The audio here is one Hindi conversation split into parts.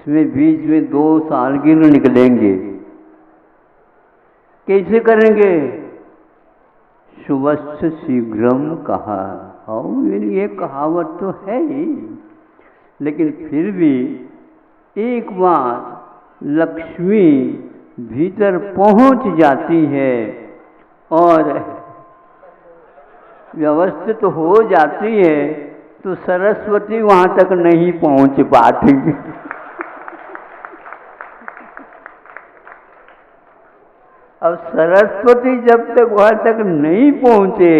इसमें बीच में 2 सालगिरह निकलेंगे, कैसे करेंगे? शुभस्य शीघ्रम कहा। ये कहावत तो है ही, लेकिन फिर भी एक बार लक्ष्मी भीतर पहुंच जाती है और व्यवस्थित हो जाती है, तो सरस्वती वहां तक नहीं पहुंच पाती। अब सरस्वती जब तक वहां तक नहीं पहुंचे,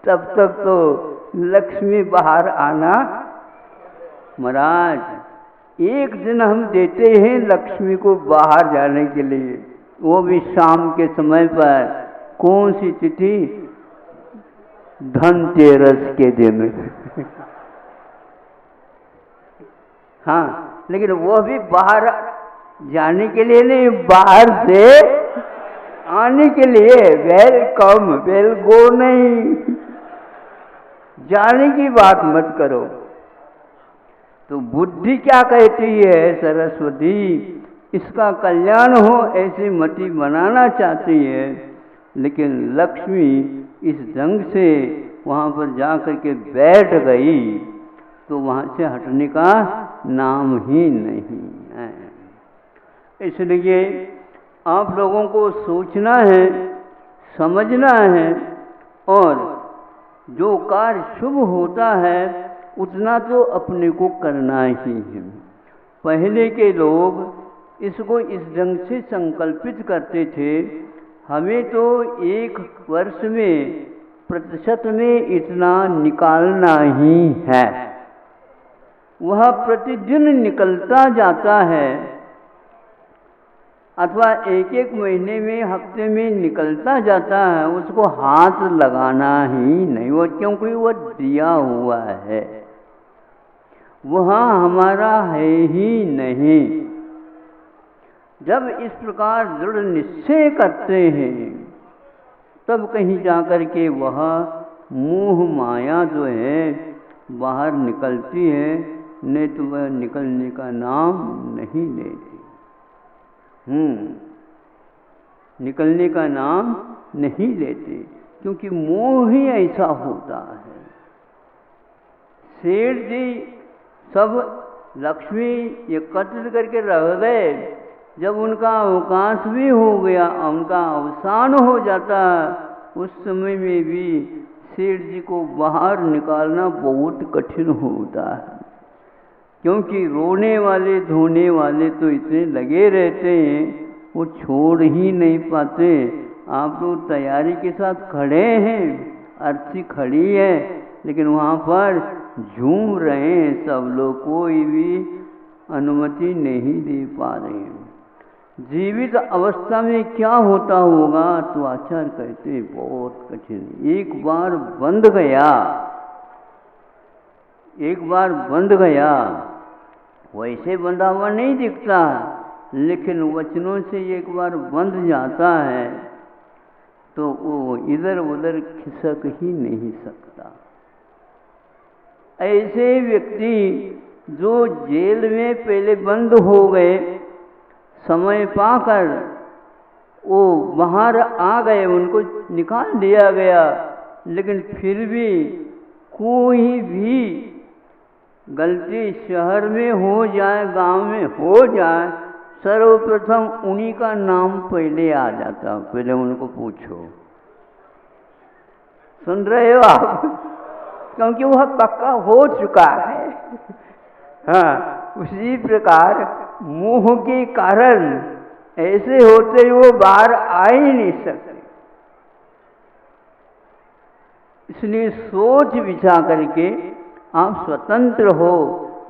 तब तक तो लक्ष्मी बाहर आना। महाराज एक दिन हम देते हैं लक्ष्मी को बाहर जाने के लिए, वो भी शाम के समय पर। कौन सी तिथि? धनतेरस के दिन। हाँ, लेकिन वो भी बाहर जाने के लिए नहीं, बाहर से आने के लिए। वेलकम, वेल गो नहीं, जाने की बात मत करो। तो बुद्धि क्या कहती है? सरस्वती इसका कल्याण हो ऐसी मति बनाना चाहती है, लेकिन लक्ष्मी इस ढंग से वहाँ पर जा कर के बैठ गई तो वहाँ से हटने का नाम ही नहीं है। इसलिए आप लोगों को सोचना है, समझना है, और जो कार्य शुभ होता है उतना तो अपने को करना ही है। पहले के लोग इसको इस ढंग से संकल्पित करते थे, हमें तो 1 वर्ष में प्रतिशत में इतना निकालना ही है। वह प्रतिदिन निकलता जाता है, अथवा 1-1 महीने में, हफ्ते में निकलता जाता है, उसको हाथ लगाना ही नहीं। वो क्योंकि वो दिया हुआ है, वह हमारा है ही नहीं। जब इस प्रकार दृढ़ निश्चय करते हैं, तब कहीं जाकर के वह मोह माया जो है बाहर निकलती है, नहीं तो वह निकलने का नाम नहीं लेती। निकलने का नाम नहीं लेते, क्योंकि मोह ही ऐसा होता है। सेठ जी सब लक्ष्मी एकत्रित करके रह गए, जब उनका अवकाश भी हो गया, उनका अवसान हो जाता, उस समय में भी सेठ जी को बाहर निकालना बहुत कठिन होता है, क्योंकि रोने वाले धोने वाले तो इतने लगे रहते हैं, वो छोड़ ही नहीं पाते। आप लोग तैयारी के साथ खड़े हैं, अर्थी खड़ी है, लेकिन वहाँ पर झूम रहे हैं सब लोग, कोई भी अनुमति नहीं दे पा रहे हैं। जीवित अवस्था में क्या होता होगा तो आचार्य कहते हैं बहुत कठिन। एक बार बंध गया, एक बार बंध गया, वैसे बंधा हुआ नहीं दिखता, लेकिन वचनों से एक बार बंध जाता है तो वो इधर उधर खिसक ही नहीं सकता। ऐसे व्यक्ति जो जेल में पहले बंद हो गए, समय पाकर वो बाहर आ गए, उनको निकाल दिया गया, लेकिन फिर भी कोई भी गलती शहर में हो जाए, गांव में हो जाए, सर्वप्रथम उन्हीं का नाम पहले आ जाता। पहले उनको पूछो, सुन रहे हो आप? क्योंकि वह पक्का हो चुका है। हाँ, उसी प्रकार मोह के कारण ऐसे होते वो बाहर आ ही नहीं सकते। इसलिए सोच विचार करके आप स्वतंत्र हो,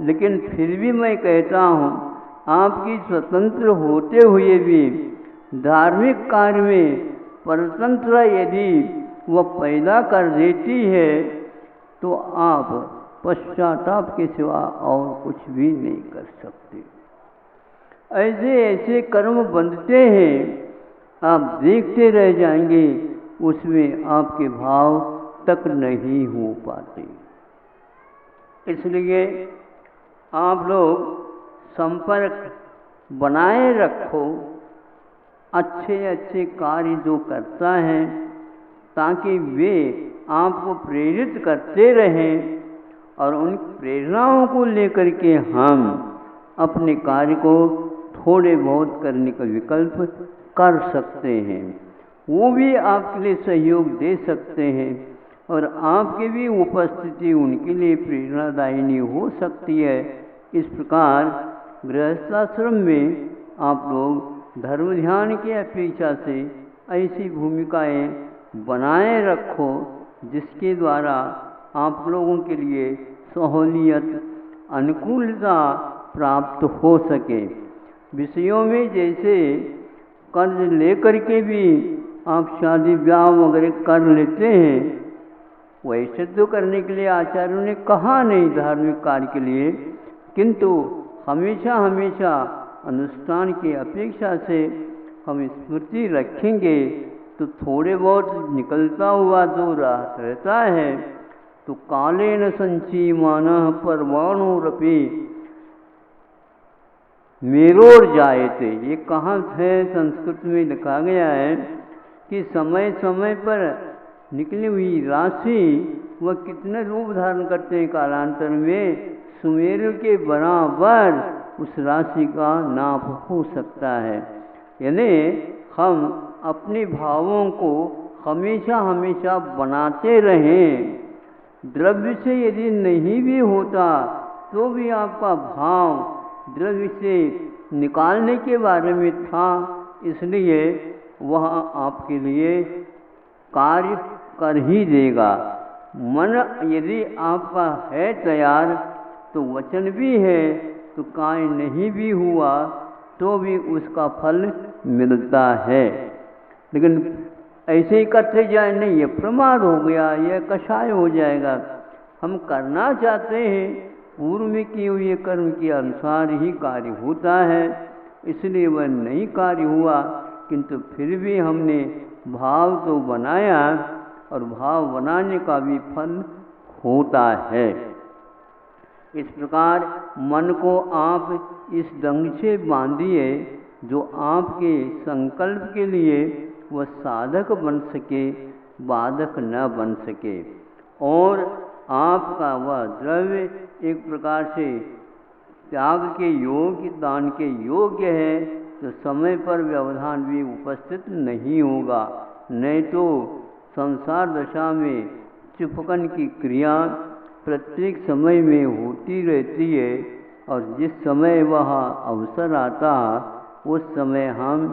लेकिन फिर भी मैं कहता हूँ आपकी स्वतंत्र होते हुए भी धार्मिक कार्य में परतंत्र यदि वह पैदा कर देती है तो आप पश्चाताप के सिवा और कुछ भी नहीं कर सकते। ऐसे ऐसे कर्म बंधते हैं, आप देखते रह जाएंगे, उसमें आपके भाव तक नहीं हो पाते। इसलिए आप लोग संपर्क बनाए रखो, अच्छे अच्छे कार्य जो करता है, ताकि वे आपको प्रेरित करते रहें और उन प्रेरणाओं को लेकर के हम अपने कार्य को थोड़े बहुत करने का विकल्प कर सकते हैं। वो भी आपके लिए सहयोग दे सकते हैं और आपकी भी उपस्थिति उनके लिए प्रेरणादायिनी हो सकती है। इस प्रकार गृहस्थाश्रम में आप लोग धर्म ध्यान की अपेक्षा से ऐसी भूमिकाएं बनाए रखो जिसके द्वारा आप लोगों के लिए सहूलियत, अनुकूलता प्राप्त हो सके। विषयों में जैसे कर्ज लेकर के भी आप शादी ब्याह वगैरह कर लेते हैं, वैसे तो करने के लिए आचार्यों ने कहा नहीं धार्मिक कार्य के लिए, किंतु हमेशा हमेशा अनुष्ठान की अपेक्षा से हम स्मृति रखेंगे तो थोड़े बहुत निकलता हुआ जो रहता है तो कालेन संचीमानः परमाणुरपि मेरोर जायते। ये कहाँ है, संस्कृत में लिखा गया है कि समय समय पर निकली हुई राशि वह कितने रूप धारण करते हैं, कालांतर में सुमेरु के बराबर उस राशि का नाप हो सकता है। यानी हम अपने भावों को हमेशा हमेशा बनाते रहें। द्रव्य से यदि नहीं भी होता तो भी आपका भाव द्रव्य से निकालने के बारे में था, इसलिए वह आपके लिए कार्य कर ही देगा। मन यदि आपका है तैयार तो वचन भी है, तो कार्य नहीं भी हुआ तो भी उसका फल मिलता है। लेकिन ऐसे ही करते जाए, नहीं ये प्रमाद हो गया, यह कषाय हो जाएगा। हम करना चाहते हैं, पूर्व में किए हुए कर्म के अनुसार ही कार्य होता है, इसलिए वह नहीं कार्य हुआ, किंतु फिर भी हमने भाव तो बनाया और भाव बनाने का भी फल होता है। इस प्रकार मन को आप इस ढंग से बांधिए जो आपके संकल्प के लिए वह साधक बन सके, बाधक न बन सके, और आपका वह द्रव्य एक प्रकार से त्याग के योग्य, दान के योग्य है, तो समय पर व्यवधान भी उपस्थित नहीं होगा। नहीं तो संसार दशा में चिपकन की क्रिया प्रत्येक समय में होती रहती है और जिस समय वह अवसर आता उस समय हम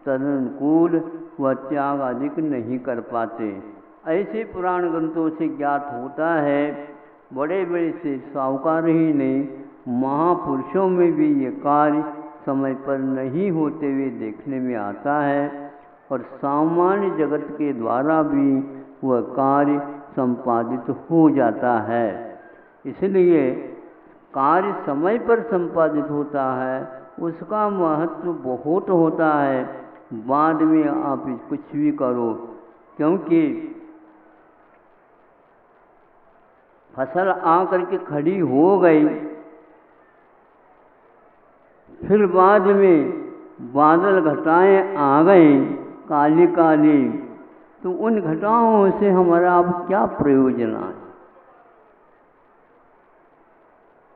तदनुकूल व त्याग अधिक नहीं कर पाते। ऐसे पुराण ग्रंथों से ज्ञात होता है, बड़े बड़े से साहूकार ही नहीं, महापुरुषों में भी ये कार्य समय पर नहीं होते हुए देखने में आता है और सामान्य जगत के द्वारा भी वह कार्य संपादित हो जाता है। इसलिए कार्य समय पर संपादित होता है, उसका महत्व बहुत होता है। बाद में आप कुछ भी करो, क्योंकि फसल आकर के खड़ी हो गई, फिर बाद में बादल घटाएं आ गए काली काली, तो उन घटाओं से हमारा अब क्या प्रयोजन है।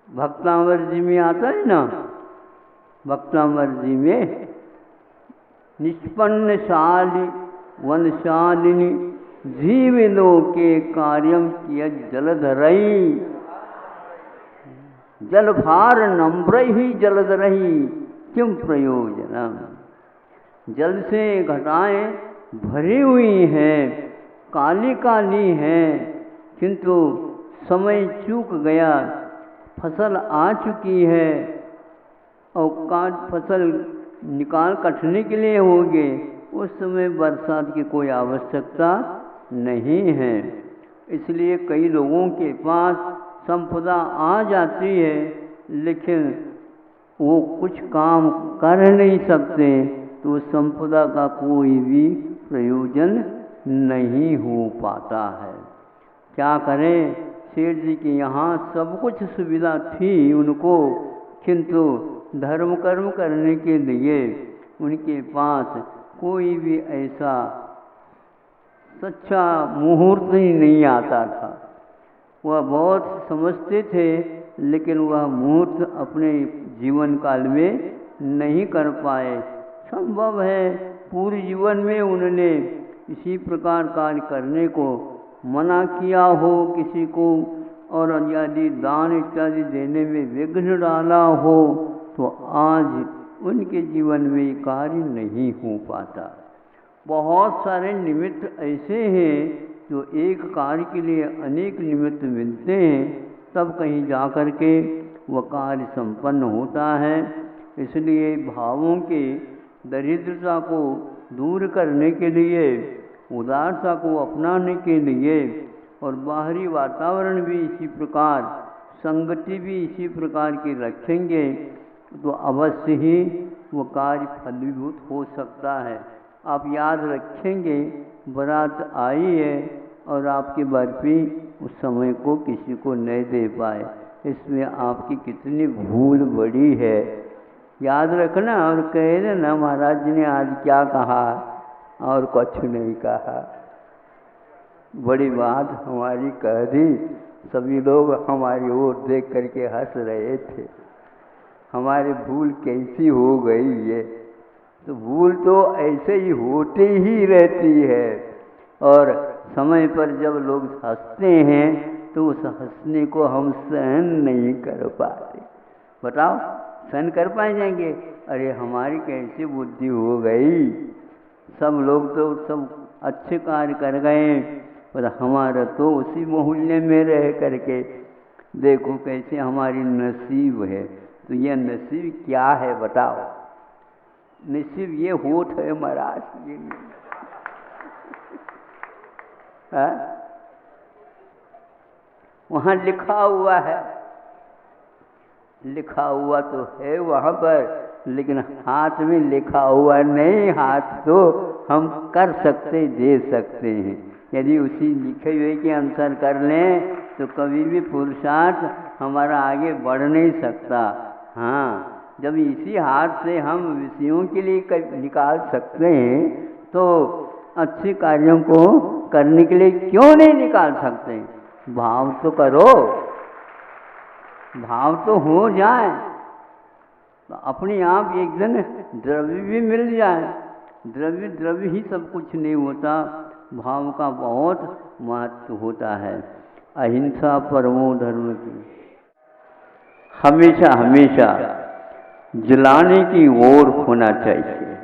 भक्तामर जी में आता है ना, भक्तामर जी में निष्पन्न शाली वनशालिनी जीवनों के कार्यम किया जलधरई, जलभार नम्र ही जलधरई किम प्रयोजनम। जल से घटाएं भरी हुई हैं, काली काली हैं, किंतु समय चूक गया, फसल आ चुकी है और फसल निकाल कटने के लिए होगी, उस समय बरसात की कोई आवश्यकता नहीं है। इसलिए कई लोगों के पास संपदा आ जाती है, लेकिन वो कुछ काम कर नहीं सकते, तो उस संपदा का कोई भी प्रयोजन नहीं हो पाता है। क्या करें, सेठ जी के यहाँ सब कुछ सुविधा थी उनको, किंतु धर्म कर्म करने के लिए उनके पास कोई भी ऐसा सच्चा मुहूर्त ही नहीं आता था। वह बहुत समझते थे, लेकिन वह मुहूर्त अपने जीवन काल में नहीं कर पाए। संभव है पूरे जीवन में उन्होंने इसी प्रकार कार्य करने को मना किया हो किसी को, और यदि दान इत्यादि देने में विघ्न डाला हो, तो आज उनके जीवन में कार्य नहीं हो पाता। बहुत सारे निमित्त ऐसे हैं जो एक कार्य के लिए अनेक निमित्त मिलते हैं, तब कहीं जा कर के वह कार्य संपन्न होता है। इसलिए भावों के दरिद्रता को दूर करने के लिए, उदारता को अपनाने के लिए, और बाहरी वातावरण भी इसी प्रकार, संगति भी इसी प्रकार की रखेंगे, तो अवश्य ही वो कार्य फलीभूत हो सकता है। आप याद रखेंगे, बारात आई है और आपकी बर्फी उस समय को किसी को नहीं दे पाए, इसमें आपकी कितनी भूल बड़ी है। याद रखना और कह देना महाराज जी ने आज क्या कहा और कुछ नहीं कहा। बड़ी बात हमारी कह दी, सभी लोग हमारी ओर देख करके हंस रहे थे। हमारी भूल कैसी हो गई है। तो भूल तो ऐसे ही होती ही रहती है, और समय पर जब लोग हंसते हैं तो उस हंसने को हम सहन नहीं कर पाते। बताओ, सहन कर पाए जाएंगे? अरे हमारी कैसी बुद्धि हो गई, सब लोग तो सब अच्छे कार्य कर गए, पर हमारा तो उसी मोहल्ले में रह करके देखो कैसे हमारी नसीब है। तो यह नसीब क्या है बताओ? नसीब ये होठ है महाराज जी ने। वहाँ लिखा हुआ है, लिखा हुआ तो है वहाँ पर, लेकिन हाथ में लिखा हुआ नहीं। हाथ तो हम कर सकते, दे सकते हैं। यदि उसी लिखे हुए के अनुसार कर लें तो कभी भी पुरुषार्थ हमारा आगे बढ़ नहीं सकता। हाँ, जब इसी हाथ से हम विषयों के लिए निकाल सकते हैं, तो अच्छे कार्यों को करने के लिए क्यों नहीं निकाल सकते? भाव तो करो, भाव तो हो जाए, तो अपने आप एक दिन द्रव्य भी मिल जाए। द्रव्य द्रव्य ही सब कुछ नहीं होता, भाव का बहुत महत्व होता है। अहिंसा परमो धर्म की हमेशा हमेशा जलाने की ओर होना चाहिए।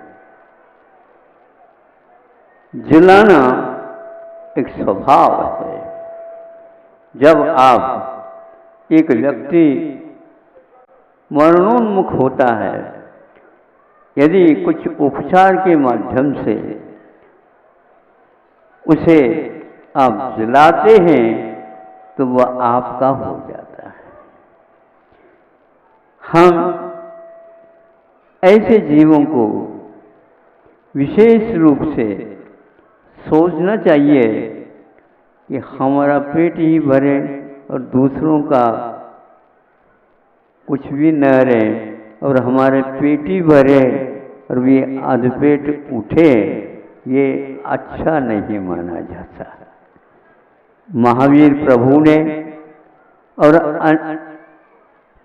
जलाना एक स्वभाव है। जब आप एक व्यक्ति मरणोन्मुख होता है, यदि कुछ उपचार के माध्यम से उसे आप जलाते हैं तो वह आपका हो जाता है। हम ऐसे जीवों को विशेष रूप से सोचना चाहिए कि हमारा पेट ही भरे और दूसरों का कुछ भी न रहे, और हमारे पेट ही भरे और वे अधपेट उठे, ये अच्छा नहीं माना जाता। महावीर प्रभु ने और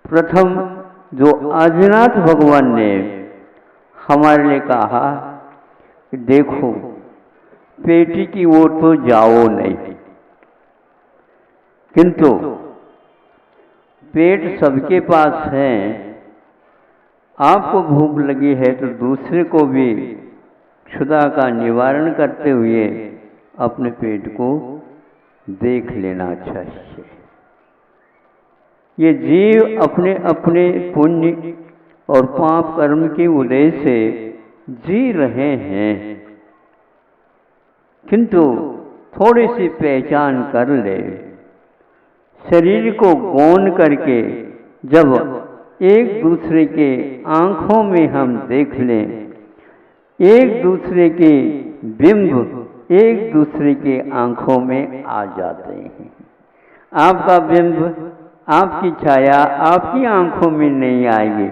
प्रथम जो आदिनाथ भगवान ने हमारे लिए कहा कि देखो पेटी की ओर तो जाओ नहीं, किंतु पेट सबके पास है। आपको भूख लगी है तो दूसरे को भी क्षुधा का निवारण करते हुए अपने पेट को देख लेना चाहिए। ये जीव अपने अपने पुण्य और पाप कर्म के उदय से जी रहे हैं, किंतु थोड़ी सी पहचान कर ले, शरीर को गौण करके जब एक दूसरे के आंखों में हम देख लें, एक दूसरे के बिंब एक दूसरे के आंखों में आ जाते हैं। आपका बिंब, आपकी छाया आपकी आंखों में नहीं आएगी,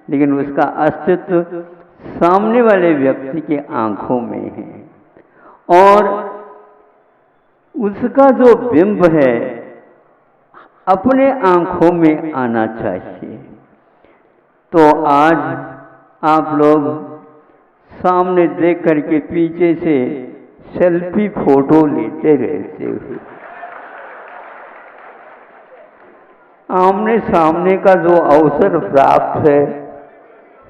लेकिन उसका अस्तित्व सामने वाले व्यक्ति के आंखों में है और उसका जो बिंब है अपने आंखों में आना चाहिए। तो आज आप लोग सामने देख करके पीछे से सेल्फी फोटो लेते रहते हो। आमने सामने का जो अवसर प्राप्त है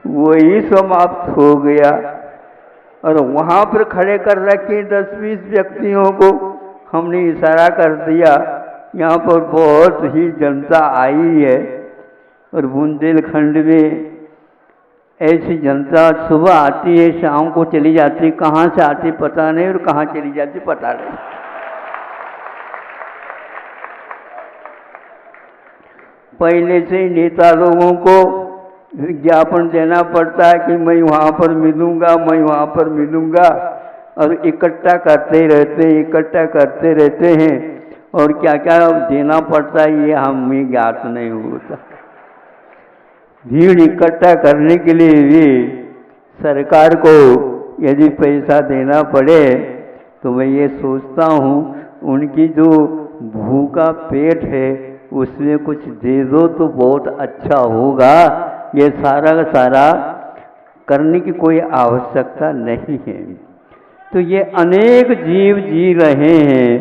वही समाप्त हो गया और वहां पर खड़े कर रखे 10-20 व्यक्तियों को हमने इशारा कर दिया, यहाँ पर बहुत ही जनता आई है। और बुंदेलखंड में ऐसी जनता सुबह आती है, शाम को चली जाती, कहाँ से आती पता नहीं और कहाँ चली जाती पता नहीं। पहले से ही नेता लोगों को विज्ञापन देना पड़ता है कि मैं वहाँ पर मिलूंगा, मैं वहाँ पर मिलूंगा, और इकट्ठा करते रहते हैं और क्या क्या देना पड़ता है ये हमें ज्ञात नहीं होता। भीड़ इकट्ठा करने के लिए भी सरकार को यदि पैसा देना पड़े तो मैं ये सोचता हूँ उनकी जो भूखा पेट है उसमें कुछ दे दो तो बहुत अच्छा होगा। ये सारा का सारा करने की कोई आवश्यकता नहीं है। तो ये अनेक जीव जी रहे हैं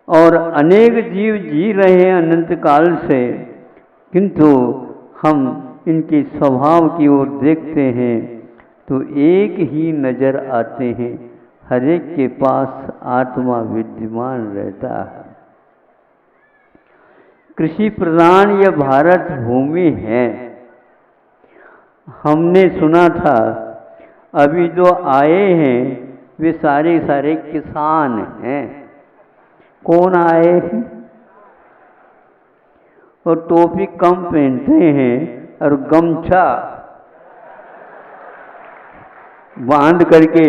और अनेक जीव जी रहे हैं अनंत काल से, किंतु हम इनके स्वभाव की ओर देखते हैं तो एक ही नजर आते हैं, हर एक के पास आत्मा विद्यमान रहता है। कृषि प्रधान यह भारत भूमि है। हमने सुना था अभी जो आए हैं वे सारे सारे किसान हैं। कौन आए हैं? और टोपी कम पहनते हैं और गमछा बांध करके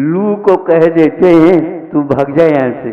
लू को कह देते हैं तू भाग जा यहाँ से।